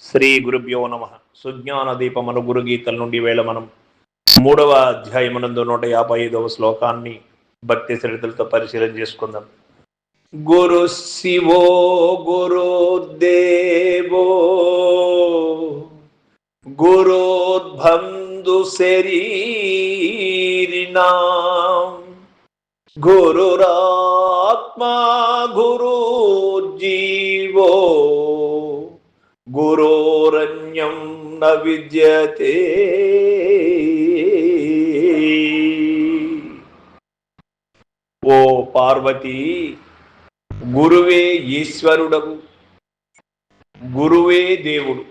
శ్రీ గురుభ్యో నమ. సుజ్ఞాన దీపమను గురు గీతల నుండి వేళ మనం 3వ అధ్యాయమునందు 155వ శ్లోకాన్ని భక్తి శ్రద్ధలతో పరిశీలన చేసుకుందాం. గురు శివో గురుదేవో గురోద్బంధు శరీరిణాం గురురాత్మా గురు జీవో గురోరన్యం న విద్యతే. ఓ పార్వతీ, గురువే ఈశ్వరుడవు, గురువే దేవుడు,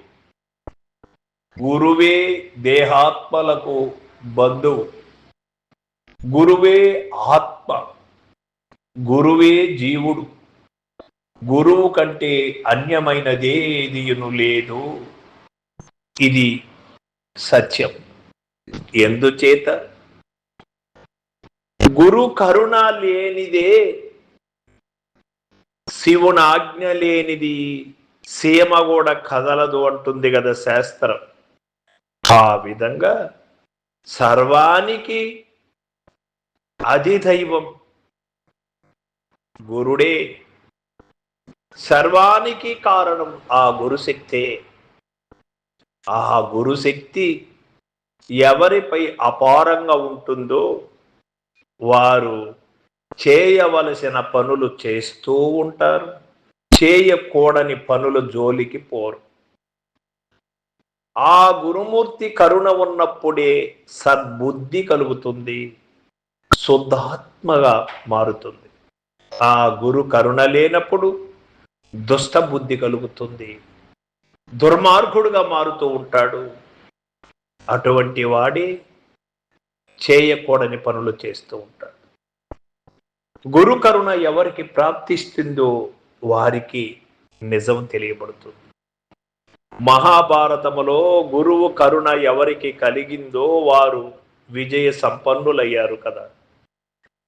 గురువే దేహాత్మలకు బంధువు, గురువే ఆత్మ, గురువే జీవుడు, గురువు కంటే అన్యమైనదేదియును లేదు. ఇది సత్యం. ఎందుచేత గురు కరుణ లేనిదే, శివుని ఆజ్ఞ లేనిది సీమ కూడా కదలదు అంటుంది కదా శాస్త్రం. ఆ విధంగా సర్వానికి అధిదైవం గురుడే. సర్వానికి కారణం ఆ గురుశక్తే. ఆ గురుశక్తి ఎవరిపై అపారంగా ఉంటుందో వారు చేయవలసిన పనులు చేస్తూ ఉంటారు, చేయకూడని పనుల జోలికి పోరు. ఆ గురుమూర్తి కరుణ ఉన్నప్పుడే సద్బుద్ధి కలుగుతుంది, శుద్ధాత్మగా మారుతుంది. ఆ గురు కరుణ లేనప్పుడు దుష్ట బుద్ధి కలుగుతుంది, దుర్మార్గుడుగా మారుతూ ఉంటాడు. అటువంటి వాడే చేయకూడని పనులు చేస్తూ ఉంటాడు. గురు కరుణ ఎవరికి ప్రాప్తిస్తుందో వారికి నిజం తెలియబడుతుంది. మహాభారతములో గురువు కరుణ ఎవరికి కలిగిందో వారు విజయ సంపన్నులయ్యారు కదా.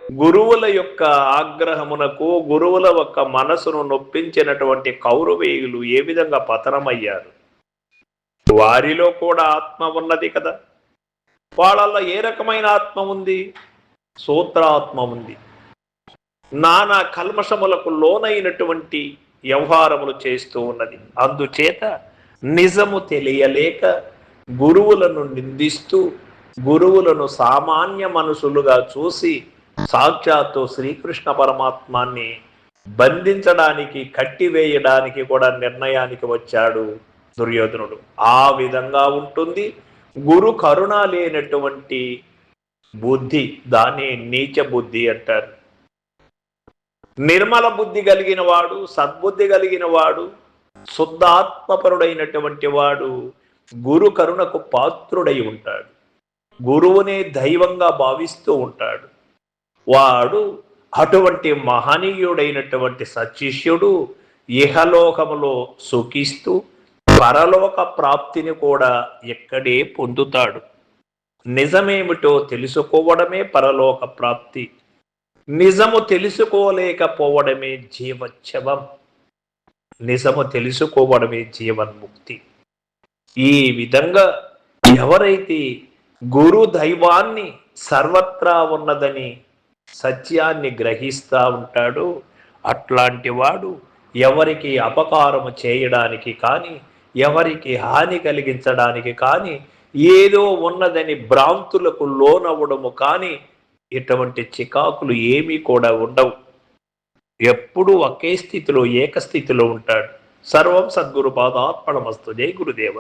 గురువుల యొక్క ఆగ్రహమునకు, గురువుల యొక్క మనసును నొప్పించినటువంటి కౌరవేయులు ఏ విధంగా పతనమయ్యారు. వారిలో కూడా ఆత్మ ఉన్నది కదా. వాళ్ళల్లో ఏ రకమైన ఆత్మ ఉంది? సూత్రాత్మ ఉంది. నానా కల్మషములకు లోనైనటువంటి వ్యవహారములు చేస్తూ ఉన్నది. అందుచేత నిజము తెలియలేక గురువులను నిందిస్తూ, గురువులను సామాన్య మనుషులుగా చూసి సాక్షాత్తు శ్రీకృష్ణ పరమాత్మాన్ని బంధించడానికి, కట్టివేయడానికి కూడా నిర్ణయానికి వచ్చాడు దుర్యోధనుడు. ఆ విధంగా ఉంటుంది గురు కరుణ లేనటువంటి బుద్ధి. దాన్ని నీచ బుద్ధి అంటారు. నిర్మల బుద్ధి కలిగిన వాడు, సద్బుద్ధి కలిగిన వాడు, శుద్ధాత్మపరుడైనటువంటి వాడు గురు కరుణకు పాత్రుడై ఉంటాడు. గురువునే దైవంగా భావిస్తూ ఉంటాడు. వాడు అటువంటి మహనీయుడైనటువంటి సత్శిష్యుడు ఇహలోకములో సుఖిస్తూ పరలోక ప్రాప్తిని కూడా ఇక్కడే పొందుతాడు. నిజమేమిటో తెలుసుకోవడమే పరలోక ప్రాప్తి. నిజము తెలుసుకోలేకపోవడమే జీవోత్సవం. నిజము తెలుసుకోవడమే జీవన్ముక్తి. ఈ విధంగా ఎవరైతే గురు దైవాన్ని సర్వత్రా ఉన్నదని సత్యాన్ని గ్రహిస్తూ ఉంటాడో అట్లాంటి వాడు ఎవరికి అపకారము చేయడానికి కానీ, ఎవరికి హాని కలిగించడానికి కానీ, ఏదో ఉన్నదని భ్రాంతులకు లోనవ్వడము కానీ ఇటువంటి చికాకులు ఏమీ కూడా ఉండవు. ఎప్పుడూ ఒకే స్థితిలో, ఏకస్థితిలో ఉంటాడు. సర్వం సద్గురు పాదార్పణమస్తు. జై గురుదేవ.